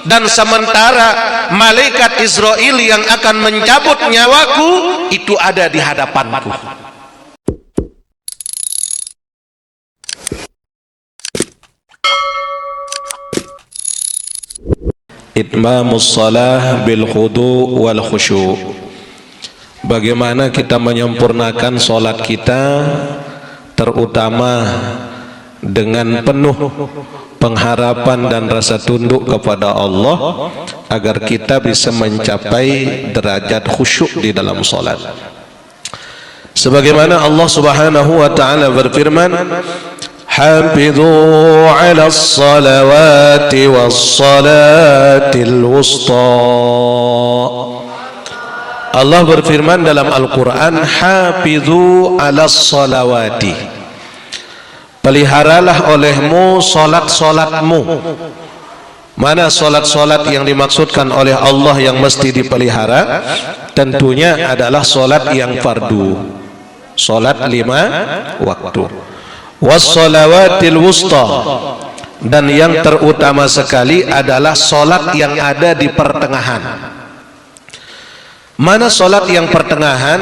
dan sementara malaikat Israel yang akan mencabut nyawaku itu ada di hadapanku. Itmamus shalah bil khudu wal khusyu. Bagaimana kita menyempurnakan salat kita, terutama dengan penuh pengharapan dan rasa tunduk kepada Allah, agar kita bisa mencapai derajat khusyuk di dalam salat. Sebagaimana Allah Subhanahu wa taala berfirman, حافظوا على الصلوات والصلاة الوسطى. Allah berfirman dalam Al-Quran, Hafidhu ala salawati, peliharalah olehmu solat-solatmu. Mana solat-solat yang dimaksudkan oleh Allah yang mesti dipelihara? Tentunya adalah solat yang fardu, solat 5 waktu. Wassalawatil wusta, dan yang terutama sekali adalah solat yang ada di pertengahan. Mana solat yang pertengahan?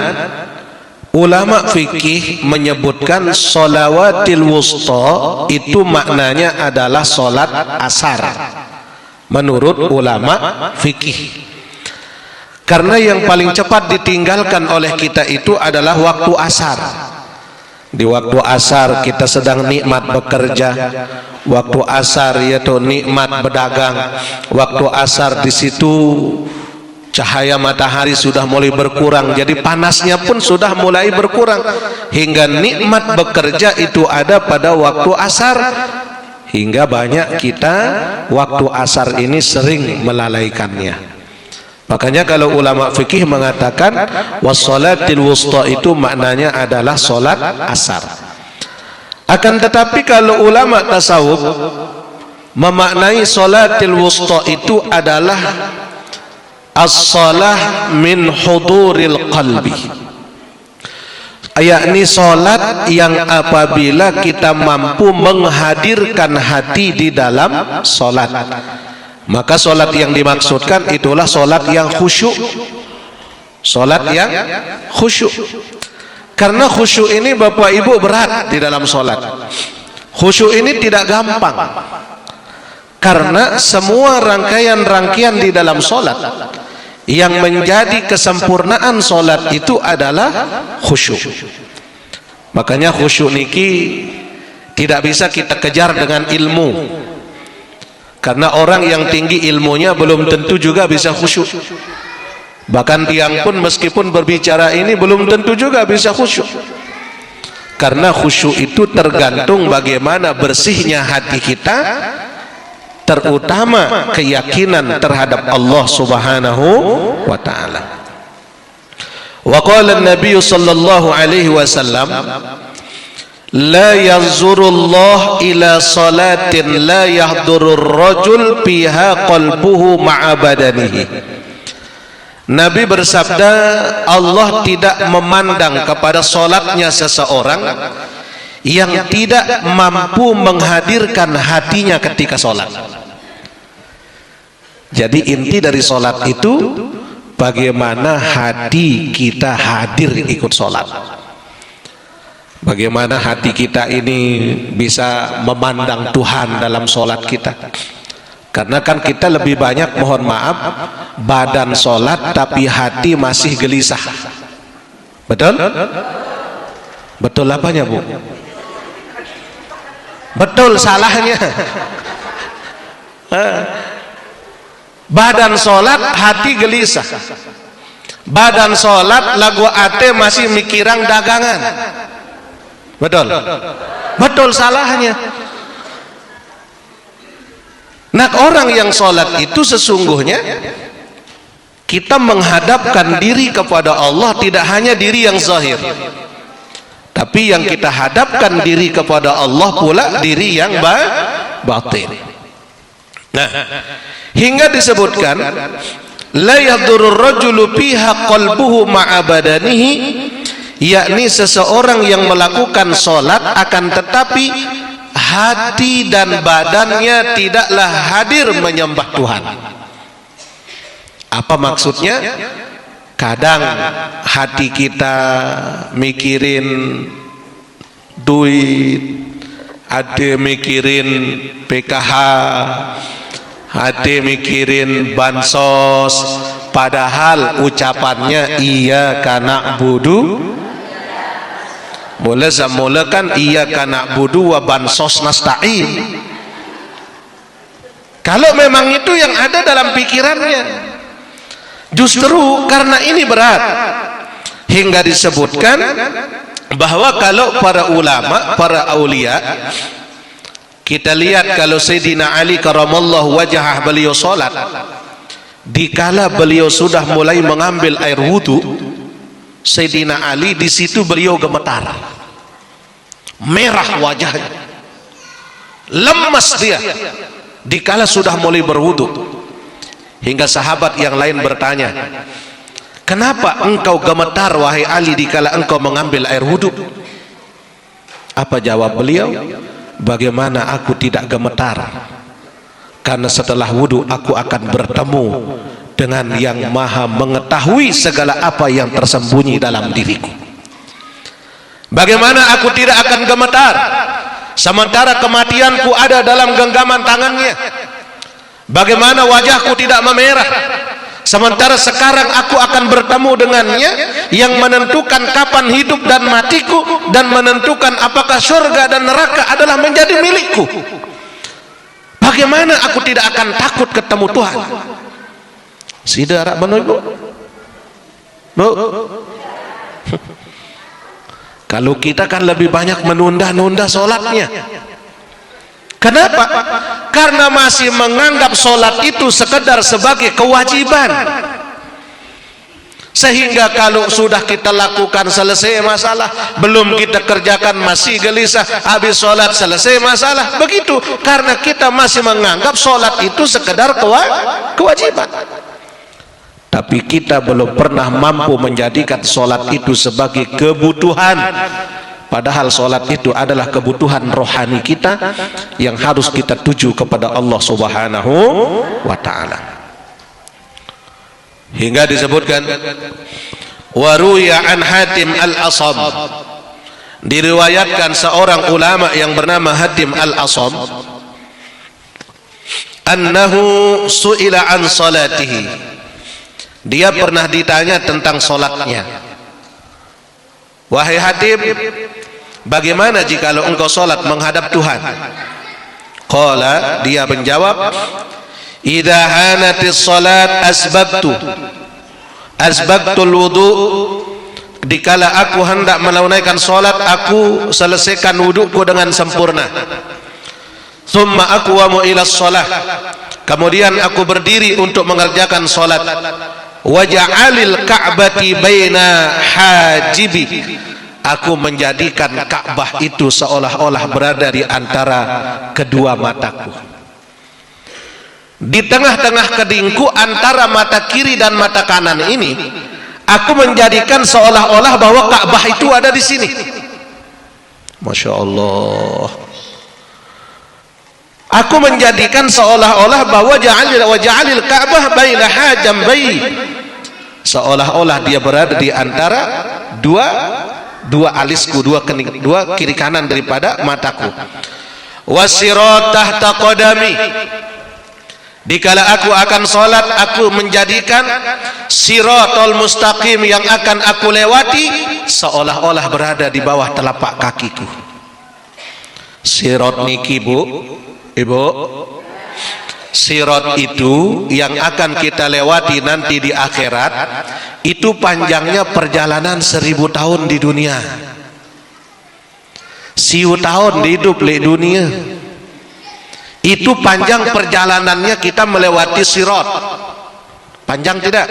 Ulama fikih menyebutkan salawatil wusta itu maknanya adalah solat asar menurut ulama fikih, karena yang paling cepat ditinggalkan oleh kita itu adalah waktu asar. Di waktu asar kita sedang nikmat bekerja, waktu asar yaitu nikmat berdagang, waktu asar di situ cahaya matahari sudah mulai berkurang, jadi panasnya pun sudah mulai berkurang, hingga nikmat bekerja itu ada pada waktu asar, hingga banyak kita waktu asar ini sering melalaikannya. Makanya kalau ulama fikih mengatakan wassalatil wusta itu maknanya adalah solat asar. Akan tetapi kalau ulama tasawuf memaknai salatil wusta itu adalah as-salah min huduril qalbi, yakni solat yang apabila kita mampu menghadirkan hati di dalam solat, maka solat yang dimaksudkan itulah solat yang khusyuk. Solat yang khusyuk, karena khusyuk ini Bapak Ibu berat di dalam solat. Khusyuk ini tidak gampang, karena semua rangkaian-rangkaian di dalam solat yang menjadi kesempurnaan solat itu adalah khusyuk. Makanya khusyuk niki tidak bisa kita kejar dengan ilmu, karena orang yang tinggi ilmunya belum tentu juga bisa khusyuk. Bahkan tiang pun meskipun berbicara ini belum tentu juga bisa khusyuk, karena khusyuk itu tergantung bagaimana bersihnya hati kita, terutama keyakinan terhadap Allah Subhanahu wa ta'ala. Wa qala an-nabiy sallallahu alaihi wasallam, la yanzurullah ila salatin la yahdurur rajul fiha qalbuhu ma'a badanihi. Nabi bersabda, Allah tidak memandang kepada solatnya seseorang yang tidak mampu menghadirkan hatinya ketika solat. Jadi inti dari solat itu bagaimana hati kita hadir ikut solat, bagaimana hati kita ini bisa memandang Tuhan dalam solat kita. Karena kan kita lebih banyak, mohon maaf, badan solat tapi hati masih gelisah. Betul? Betul apanya, Bu? Betul salahnya. Badan solat hati gelisah, badan solat lagu ate masih mikirang dagangan. Betul? Betul salahnya. Nah, orang yang solat itu sesungguhnya kita menghadapkan diri kepada Allah, tidak hanya diri yang zahir, tapi yang kita hadapkan diri kepada Allah pula diri yang batin. Nah, hingga disebutkan la yadurur rajulu fiha qalbuhu ma'a badanihi, yakni seseorang yang melakukan solat akan tetapi hati dan badannya tidaklah hadir menyembah Tuhan. Apa maksudnya? Kadang hati kita mikirin duit, ada mikirin PKH, ada mikirin bansos, padahal ucapannya iyyaka na'budu. Mula kan iyyaka na'budu wa bansos nasta'in. Kalau memang itu yang ada dalam pikirannya, justru karena ini berat hingga disebutkan bahwa kalau para ulama, para aulia, kita lihat kalau Sayyidina Ali karamallahu wajhah, beliau salat, dikala beliau sudah mulai mengambil air wudu, Sayyidina Ali di situ beliau gemetar, merah wajahnya, lemas dia dikala sudah mulai berwudu, hingga sahabat yang lain bertanya, kenapa engkau gemetar wahai Ali dikala engkau mengambil air wudu? Apa jawab beliau? Bagaimana aku tidak gemetar? Karena setelah wudu aku akan bertemu dengan yang maha mengetahui segala apa yang tersembunyi dalam diriku. Bagaimana aku tidak akan gemetar sementara kematianku ada dalam genggaman tangannya? Bagaimana wajahku tidak memerah sementara sekarang aku akan bertemu dengannya yang menentukan kapan hidup dan matiku, dan menentukan apakah surga dan neraka adalah menjadi milikku? Bagaimana aku tidak akan takut ketemu Tuhan? Saudara menunggu, Bu. Kalau kita kan lebih banyak menunda-nunda sholatnya. Kenapa? Karena masih menganggap sholat itu sekedar sebagai kewajiban. Sehingga kalau sudah kita lakukan selesai masalah, belum kita kerjakan masih gelisah, habis sholat selesai masalah. Begitu, karena kita masih menganggap sholat itu sekedar kewajiban. Tapi kita belum pernah mampu menjadikan sholat itu sebagai kebutuhan. Padahal sholat itu adalah kebutuhan rohani kita yang harus kita tuju kepada Allah Subhanahu wa ta'ala. Hingga disebutkan waruya an Hatim al-Asam, diriwayatkan seorang ulama yang bernama Hatim al-Asam, annahu su'ila an salatihi, dia pernah ditanya tentang solatnya. Wahai Hatim, bagaimana jikalau engkau solat menghadap Tuhan? Qala, dia menjawab, idza hanatis salat asbabtul wudu, dikala aku hendak menunaikan solat, aku selesaikan wuduku dengan sempurna. Thumma aqwamu ila shalah, kemudian aku berdiri untuk mengerjakan solat. Waja'alil ka'bati baina hajibi, aku menjadikan Ka'bah itu seolah-olah berada di antara kedua mataku, di tengah-tengah kedingku antara mata kiri dan mata kanan ini. Aku menjadikan seolah-olah bahwa Ka'bah itu ada di sini. Masya Allah. Aku menjadikan seolah-olah bahwa waja'alil Ka'bah baina hajambai, seolah-olah dia berada di antara dua alisku, dua kiri kanan daripada mataku. Wasirat tahta qadami, dikala aku akan salat, aku menjadikan siratal mustaqim yang akan aku lewati seolah-olah berada di bawah telapak kakiku. Sirat niki, Bu, Ibu, sirat itu yang akan kita lewati nanti di akhirat, itu panjangnya perjalanan 1000 tahun di dunia. 1000 tahun hidup di dunia, itu panjang perjalanannya kita melewati sirat. Panjang tidak?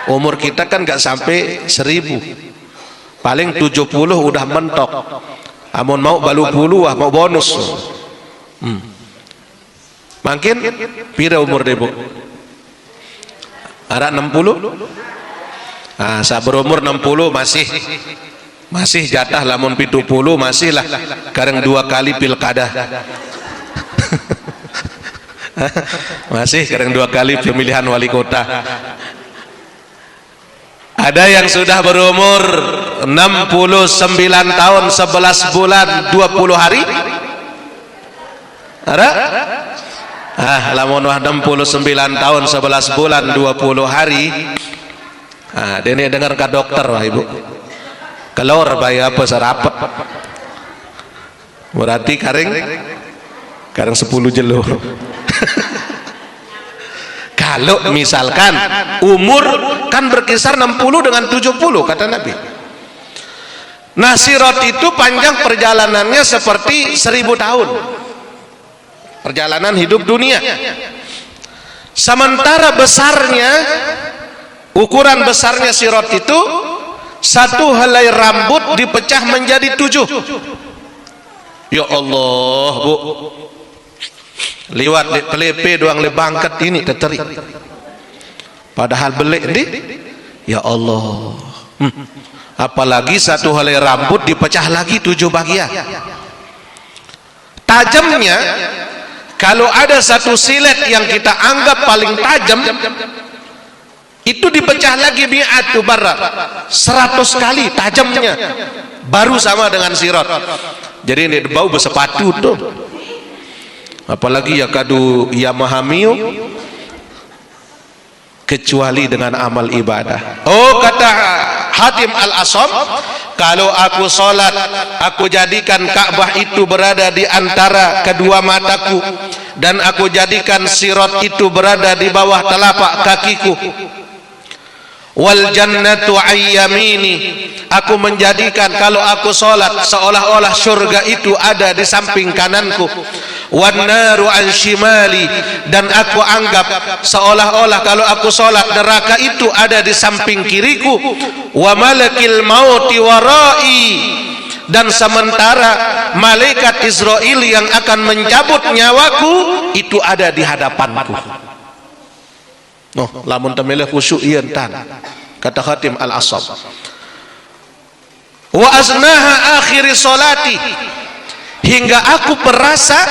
Umur kita kan gak sampai 1000, paling 70 udah mentok. Amun mau balu puluh, mau bonus. Makin pira umur deh, Bu? Ada 60? Nah, sabar umur 60 masih jatah, lamun 70 masih lah, kareng 2 kali pilkada. Masih kadang 2 kali pemilihan wali kota. Ada yang sudah berumur 69 tahun 11 bulan 20 hari. Ada? Lamun 69 tahun 11 bulan 20 hari. Dia ini dengar ke dokter wah ibu. Keluar bayi apa serapat. Berarti karing 10 jelur. Kalau misalkan umur kan berkisar 60 dengan 70 kata Nabi. Nah sirat itu panjang perjalanannya seperti 1000 tahun. Perjalanan hidup dunia. Sementara besarnya, ukuran besarnya sirat itu, 1 helai rambut dipecah menjadi 7. Ya Allah bu, liwat pelepe doang lebangkat ini teteri. Padahal belik ini, ya Allah. Apalagi 1 helai rambut dipecah lagi 7 bagian. Tajamnya, kalau ada 1 silet yang kita anggap paling tajam, itu dipecah lagi mi'atu barra, 100 kali tajamnya, baru sama dengan sirat. Jadi ini bau bersepatu tuh. Apalagi ya kadu ya mahamiu, kecuali dengan amal ibadah. Oh kata Hatim Al-Asam, kalau aku sholat, aku jadikan Ka'bah itu berada di antara kedua mataku, dan aku jadikan sirat itu berada di bawah telapak kakiku. Wal jannatu ayyamini, aku menjadikan kalau aku sholat seolah-olah surga itu ada di samping kananku. Wan naru an shimali, dan aku anggap seolah-olah kalau aku sholat neraka itu ada di samping kiriku. Wa malakil mauti warai, dan sementara malaikat Israel yang akan mencabut nyawaku itu ada di hadapanku. No, lamun temele khusyuk ieu tan. Kata Hatim Al-Asam. Wa aznaha akhiri salati, hingga aku merasa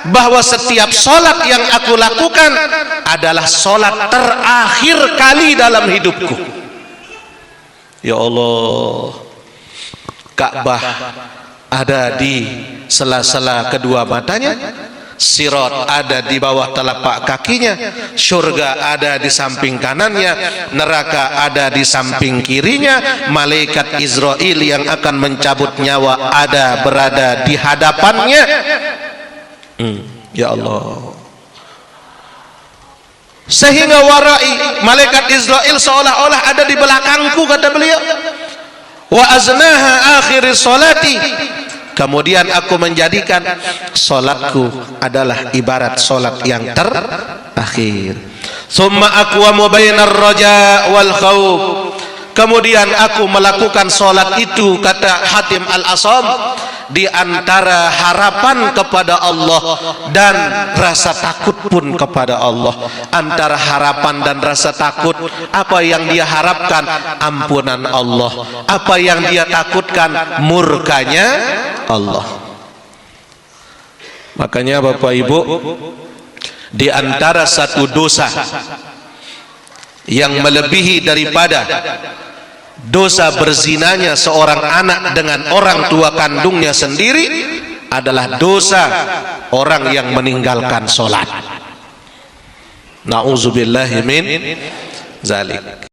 bahwa setiap solat yang aku lakukan adalah solat terakhir kali dalam hidupku. Ya Allah, Ka'bah ada di sela-sela kedua matanya, sirat ada di bawah telapak kakinya, surga ada di samping kanannya, neraka ada di samping kirinya, malaikat Israel yang akan mencabut nyawa ada berada di hadapannya. Ya Allah, sehingga warai, malaikat Israel seolah-olah ada di belakangku, kata beliau. Wa aznaha akhir salati, kemudian aku menjadikan solatku adalah ibarat solat yang terakhir. Summa aqwamu bainar raja wal khauf, kemudian aku melakukan solat itu, kata Hatim Al-Asam, di antara harapan kepada Allah dan rasa takut pun kepada Allah. Antara harapan dan rasa takut, apa yang dia harapkan? Ampunan Allah. Apa yang dia takutkan? Murkanya Allah. Makanya Bapak Ibu, di antara satu dosa yang melebihi daripada dosa berzinanya seorang anak dengan orang tua kandungnya sendiri adalah dosa orang yang meninggalkan sholat. Na'udzubillahi min zalik.